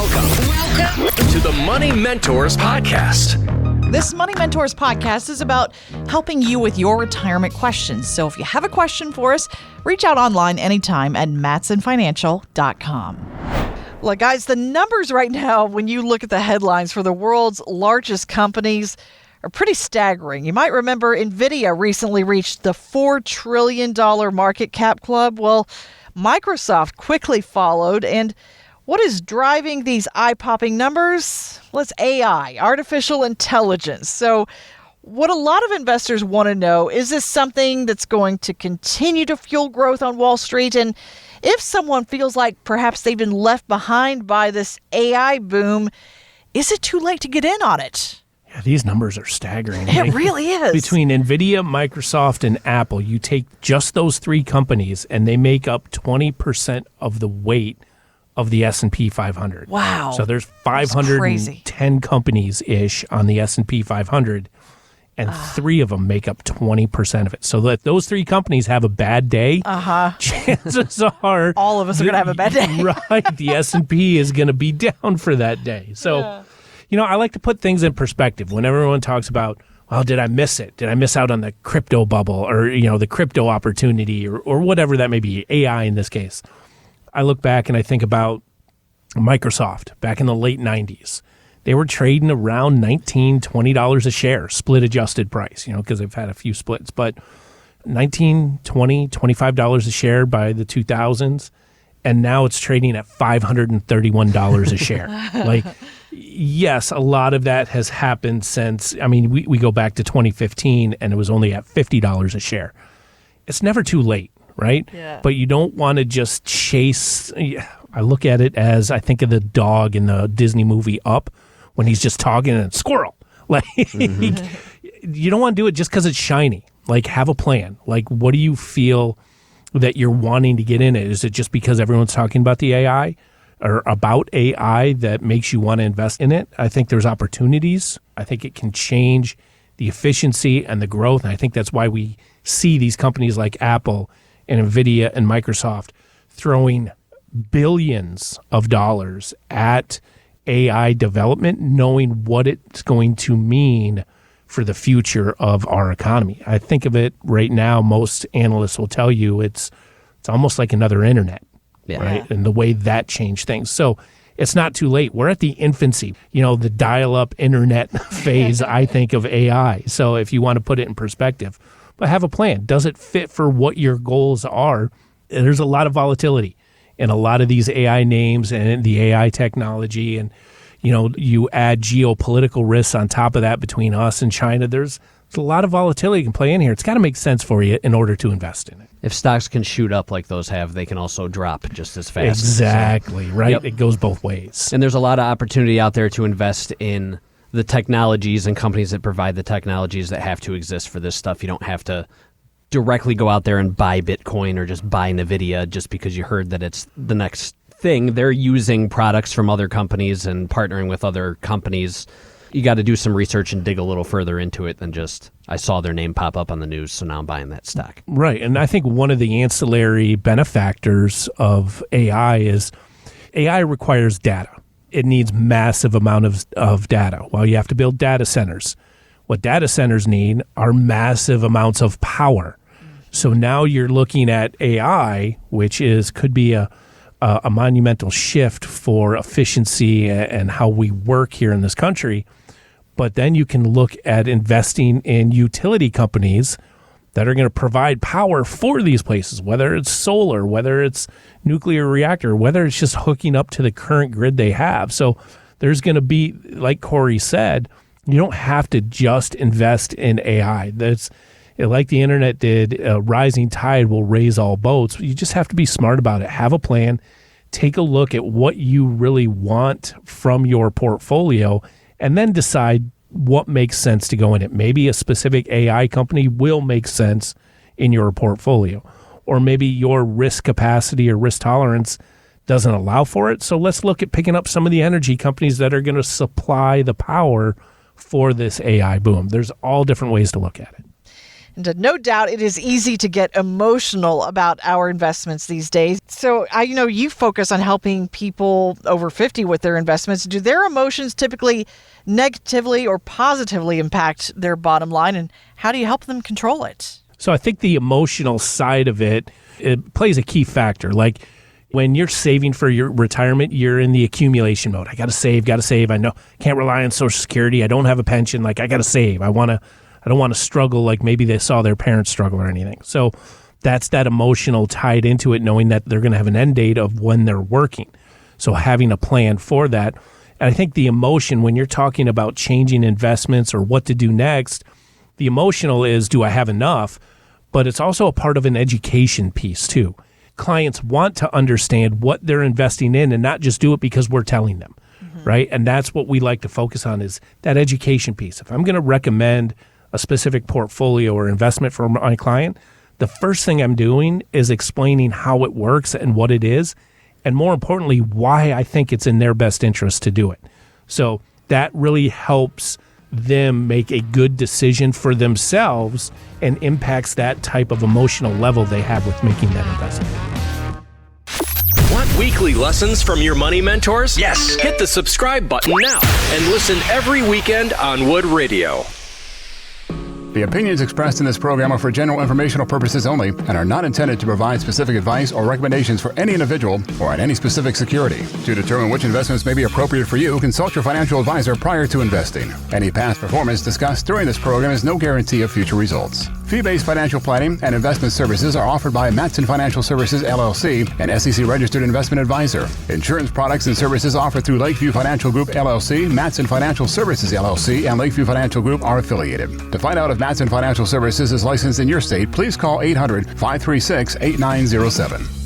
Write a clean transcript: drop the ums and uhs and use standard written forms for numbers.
Welcome to the Money Mentors Podcast. This Money Mentors podcast is about helping you with your retirement questions. So if you have a question for us, reach out online anytime at matsonfinancial.com. Look, guys, the numbers right now, when you look at the headlines for the world's largest companies, are pretty staggering. You might remember NVIDIA recently reached the $4 trillion market cap club. Well, Microsoft quickly followed. And what is driving these eye-popping numbers? Well, it's AI, artificial intelligence. So what a lot of investors want to know, is this something that's going to continue to fuel growth on Wall Street? And if someone feels like perhaps they've been left behind by this AI boom, is it too late to get in on it? Yeah, these numbers are staggering. It really is. Between NVIDIA, Microsoft, and Apple, you take just those three companies, and they make up 20% of the weight of the S&P 500. Wow. So there's 510 companies-ish on the S&P 500, and three of them make up 20% of it. So if those three companies have a bad day, chances are all of us are going to have a bad day. Right. The S&P is going to be down for that day. So, you know, I like to put things in perspective. When everyone talks about, well, did I miss it? Did I miss out on the crypto bubble or, you know, the crypto opportunity or whatever that may be, AI in this case? I look back and I think about Microsoft back in the late 90s. They were trading around $19, $20 a share, split adjusted price, you know, because they've had a few splits. But $19, $20, $25 a share by the 2000s. And now it's trading at $531 a share. Like, yes, a lot of that has happened since, I mean, we go back to 2015 and it was only at $50 a share. It's never too late. Right? Yeah. But you don't want to just chase. I look at it as I think of the dog in the Disney movie Up when he's just talking and squirrel. Like, you don't want to do it just because it's shiny. Like, have a plan. Like, what do you feel that you're wanting to get in it? Is it just because everyone's talking about the AI or about AI that makes you want to invest in it? I think there's opportunities. I think it can change the efficiency and the growth. And I think that's why we see these companies like Apple and NVIDIA and Microsoft throwing billions of dollars at AI development, knowing what it's going to mean for the future of our economy. I think of it right now, most analysts will tell you it's almost like another internet, right? And the way that changed things. So it's not too late. We're at the infancy, you know, the dial-up internet phase, I think, of AI. So if you want to put it in perspective, but have a plan. Does it fit for what your goals are? There's a lot of volatility in a lot of these AI names and the AI technology. And, you know, you add geopolitical risks on top of that between us and China. There's a lot of volatility can play in here. It's got to make sense for you in order to invest in it. If stocks can shoot up like those have, they can also drop just as fast. Exactly, right? Yep. It goes both ways. And there's a lot of opportunity out there to invest in the technologies and companies that provide the technologies that have to exist for this stuff. You don't have to directly go out there and buy Bitcoin or just buy NVIDIA just because you heard that it's the next thing. They're using products from other companies and partnering with other companies. You got to do some research and dig a little further into it than just, I saw their name pop up on the news, so now I'm buying that stock. Right. And I think one of the ancillary benefactors of AI is AI requires data. It needs massive amount of data. Well, you have to build data centers. What data centers need are massive amounts of power. So now you're looking at AI, which could be a monumental shift for efficiency and how we work here in this country. But then you can look at investing in utility companies that are going to provide power for these places, whether it's solar, whether it's nuclear reactor, whether it's just hooking up to the current grid they have. So there's going to be, like Corey said, you don't have to just invest in AI. That's like the internet did. A rising tide will raise all boats. You just have to be smart about it. Have a plan. Take a look at what you really want from your portfolio, and then decide what makes sense to go in it. Maybe a specific AI company will make sense in your portfolio, or maybe your risk capacity or risk tolerance doesn't allow for it. So let's look at picking up some of the energy companies that are going to supply the power for this AI boom. There's all different ways to look at it. And no doubt it is easy to get emotional about our investments these days. So I know you focus on helping people over 50 with their investments. Do their emotions typically negatively or positively impact their bottom line? And how do you help them control it? So I think the emotional side of it plays a key factor. Like when you're saving for your retirement, you're in the accumulation mode. I got to save. I know can't rely on Social Security. I don't have a pension. Like I got to save. I don't want to struggle like maybe they saw their parents struggle or anything. So that's that emotional tied into it, knowing that they're going to have an end date of when they're working. So having a plan for that. And I think the emotion, when you're talking about changing investments or what to do next, the emotional is, do I have enough? But it's also a part of an education piece too. Clients want to understand what they're investing in and not just do it because we're telling them, right? And that's what we like to focus on is that education piece. If I'm going to recommend a specific portfolio or investment for my client, the first thing I'm doing is explaining how it works and what it is, and more importantly, why I think it's in their best interest to do it. So that really helps them make a good decision for themselves and impacts that type of emotional level they have with making that investment. Want weekly lessons from your money mentors? Yes. Hit the subscribe button now and listen every weekend on Wood Radio. The opinions expressed in this program are for general informational purposes only and are not intended to provide specific advice or recommendations for any individual or on any specific security. To determine which investments may be appropriate for you, consult your financial advisor prior to investing. Any past performance discussed during this program is no guarantee of future results. Fee-based financial planning and investment services are offered by Matson Financial Services, LLC, an SEC-registered investment advisor. Insurance products and services offered through Lakeview Financial Group, LLC, Matson Financial Services, LLC, and Lakeview Financial Group are affiliated. To find out if Matson Financial Services is licensed in your state, please call 800-536-8907.